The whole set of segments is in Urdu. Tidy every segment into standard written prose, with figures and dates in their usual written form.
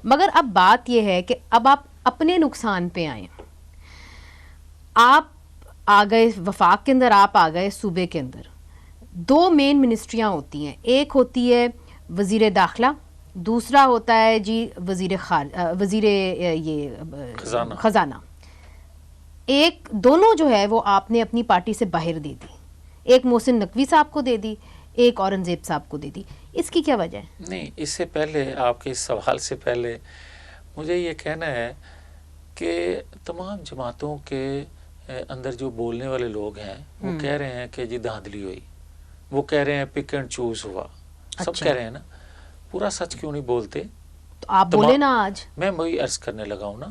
مگر اب بات یہ ہے کہ اب آپ اپنے نقصان پہ آئیں. آپ آ گئے وفاق کے اندر, آپ آ گئے صوبے کے اندر. 2 مین منسٹریاں ہوتی ہیں, ایک ہوتی ہے وزیر داخلہ, دوسرا ہوتا ہے جی وزیر یہ خزانہ. ایک دونوں جو ہے وہ آپ نے اپنی پارٹی سے باہر دے دی, ایک محسن نقوی صاحب کو دے دی, ایک اورنگزیب صاحب کو دے دی. اس کی کیا وجہ ہے؟ نہیں, اس سے پہلے آپ کے اس سوال سے پہلے مجھے یہ کہنا ہے کہ تمام جماعتوں کے اندر جو بولنے والے لوگ ہیں وہ کہہ رہے ہیں کہ جی دھاندلی ہوئی, وہ کہہ رہے ہیں پک اینڈ چوز ہوا, سب کہہ رہے ہیں نا. پورا سچ کیوں نہیں بولتے؟ تو آپ بولے نا. آج میں وہی عرض کرنے لگا ہوں نا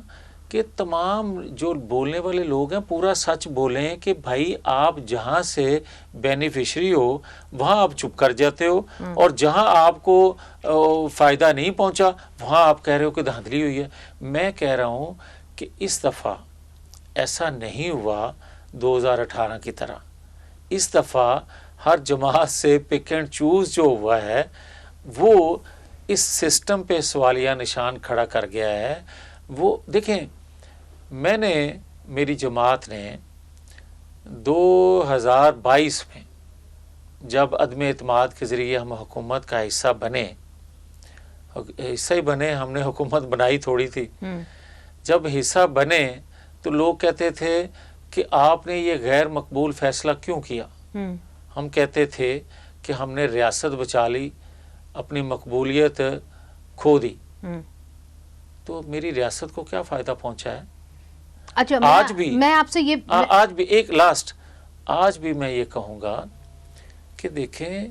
کہ تمام جو بولنے والے لوگ ہیں پورا سچ بولیں کہ بھائی آپ جہاں سے بینیفیشری ہو وہاں آپ چپ کر جاتے ہو, اور جہاں آپ کو فائدہ نہیں پہنچا وہاں آپ کہہ رہے ہو کہ دھاندلی ہوئی ہے. میں کہہ رہا ہوں کہ اس دفعہ ایسا نہیں ہوا 2018 کی طرح. اس دفعہ ہر جماعت سے پک اینڈ چوز جو ہوا ہے وہ اس سسٹم پہ سوالیہ نشان کھڑا کر گیا ہے. وہ دیکھیں, میں نے, میری جماعت نے 2022 میں جب عدم اعتماد کے ذریعے ہم حکومت کا حصہ ہی بنے, ہم نے حکومت بنائی تھوڑی تھی. جب حصہ بنے تو لوگ کہتے تھے کہ آپ نے یہ غیر مقبول فیصلہ کیوں کیا. ہم کہتے تھے کہ ہم نے ریاست بچا لی, اپنی مقبولیت کھو دی. تو میری ریاست کو کیا فائدہ پہنچا ہے؟ اچھا, آج بھی میں آپ سے یہ آج بھی ایک لاسٹ, آج بھی میں یہ کہوں گا کہ دیکھیں,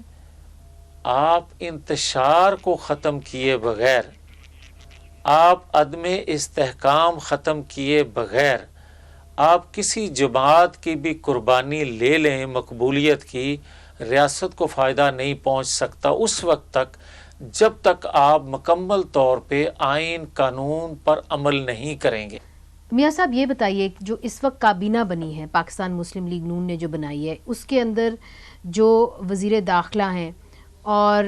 آپ انتشار کو ختم کیے بغیر, آپ عدم استحکام ختم کیے بغیر, آپ کسی جماعت کی بھی قربانی لے لیں مقبولیت کی, ریاست کو فائدہ نہیں پہنچ سکتا اس وقت تک جب تک آپ مکمل طور پہ آئین قانون پر عمل نہیں کریں گے. میاں صاحب یہ بتائیے, جو اس وقت کابینہ بنی ہے پاکستان مسلم لیگ نون نے جو بنائی ہے, اس کے اندر جو وزیر داخلہ ہیں اور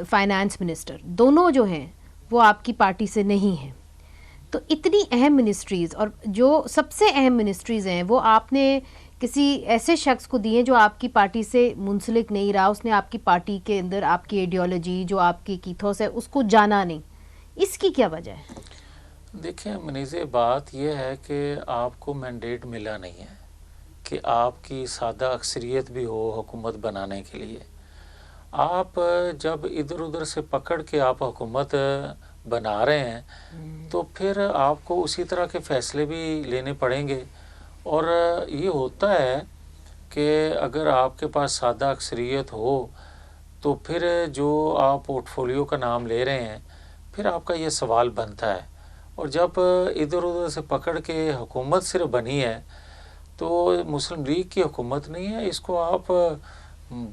فائنانس منسٹر دونوں جو ہیں وہ آپ کی پارٹی سے نہیں ہیں. تو اتنی اہم منسٹریز, اور جو سب سے اہم منسٹریز ہیں وہ آپ نے کسی ایسے شخص کو دی ہیں جو آپ کی پارٹی سے منسلک نہیں رہا, اس نے آپ کی پارٹی کے اندر آپ کی ایڈیالوجی جو آپ کی کیتھوس ہے اس کو جانا نہیں. اس کی کیا وجہ ہے؟ دیکھیں منیزے, بات یہ ہے کہ آپ کو مینڈیٹ ملا نہیں ہے کہ آپ کی سادہ اکثریت بھی ہو حکومت بنانے کے لیے. آپ جب ادھر ادھر سے پکڑ کے آپ حکومت بنا رہے ہیں تو پھر آپ کو اسی طرح کے فیصلے بھی لینے پڑیں گے. اور یہ ہوتا ہے کہ اگر آپ کے پاس سادہ اکثریت ہو تو پھر جو آپ پورٹ فولیو کا نام لے رہے ہیں پھر آپ کا یہ سوال بنتا ہے. اور جب ادھر ادھر سے پکڑ کے حکومت صرف بنی ہے تو مسلم لیگ کی حکومت نہیں ہے, اس کو آپ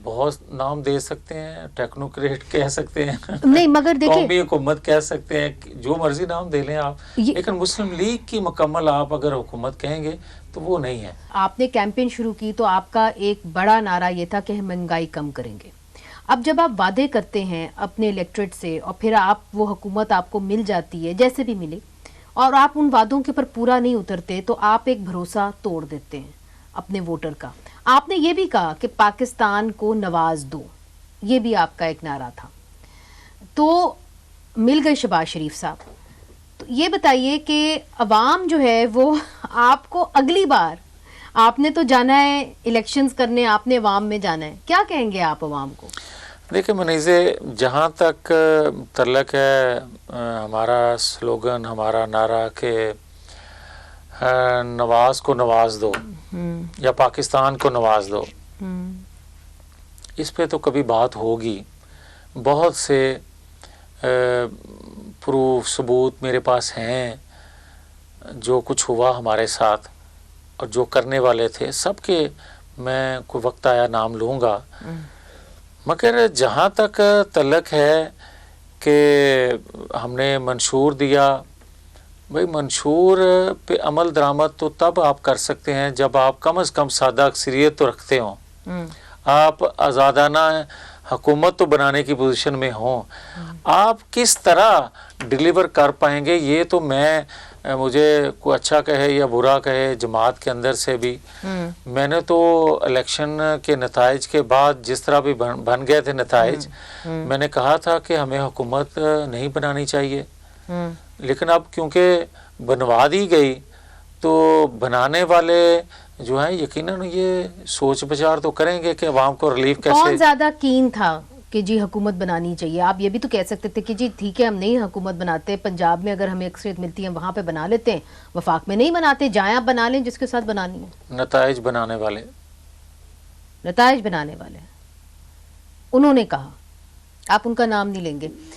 بہت نام دے سکتے ہیں, ٹیکنوکریٹ کہہ سکتے ہیں, نہیں مگر دیکھیں قومی حکومت کہہ سکتے ہیں, جو مرضی نام دے لیں آپ, لیکن مسلم لیگ کی مکمل آپ اگر حکومت کہیں گے تو وہ نہیں ہے. آپ نے کیمپین شروع کی تو آپ کا ایک بڑا نعرہ یہ تھا کہ ہم مہنگائی کم کریں گے. اب جب آپ وعدے کرتے ہیں اپنے الیکٹریٹ سے اور پھر آپ وہ حکومت آپ کو مل جاتی ہے جیسے بھی ملے, اور آپ ان وعدوں کے اوپر پورا نہیں اترتے تو آپ ایک بھروسہ توڑ دیتے ہیں اپنے ووٹر کا. آپ نے یہ بھی کہا کہ پاکستان کو نواز دو, یہ بھی آپ کا ایک نعرہ تھا. تو مل گئے شہباز شریف صاحب. تو یہ بتائیے کہ عوام جو ہے وہ آپ کو اگلی بار, آپ نے تو جانا ہے الیکشنز کرنے, آپ نے عوام میں جانا ہے, کیا کہیں گے آپ عوام کو؟ دیکھیں منیزے, جہاں تک تعلق ہے ہمارا سلوگن, ہمارا نعرہ کہ نواز کو نواز دو یا پاکستان کو نواز دو, اس پہ تو کبھی بات ہوگی. بہت سے پروف ثبوت میرے پاس ہیں, جو کچھ ہوا ہمارے ساتھ اور جو کرنے والے تھے سب کے میں کوئی وقت آیا نام لوں گا. مگر جہاں تک تعلق ہے کہ ہم نے منشور دیا, بھئی منشور پہ عمل درآمد تو تب آپ کر سکتے ہیں جب آپ کم از کم سادہ اکثریت تو رکھتے ہوں, آپ آزادانہ حکومت تو بنانے کی پوزیشن میں ہوں، آپ کس طرح ڈیلیور کر پائیں گے؟ یہ تو مجھے کوئی اچھا کہے یا برا کہے، جماعت کے اندر سے بھی میں نے تو الیکشن کے نتائج کے بعد جس طرح بھی بن گئے تھے نتائج، میں نے کہا تھا کہ ہمیں حکومت نہیں بنانی چاہیے، لیکن اب کیونکہ بنوا دی گئی تو بنانے والے جو ہیں یقیناً یہ سوچ بچار تو کریں گے کہ عوام کو ریلیف کون کیسے۔ زیادہ کین تھا کہ جی حکومت بنانی چاہیے؟ آپ یہ بھی تو کہہ سکتے تھے کہ جی ٹھیک ہے ہم نہیں حکومت بناتے، پنجاب میں اگر ہمیں اکثریت ملتی ہے وہاں پہ بنا لیتے ہیں، وفاق میں نہیں بناتے، جائیں آپ بنا لیں جس کے ساتھ بنانی ہے۔ نتائج بنانے والے، نتائج بنانے والے انہوں نے کہا، آپ ان کا نام نہیں لیں گے۔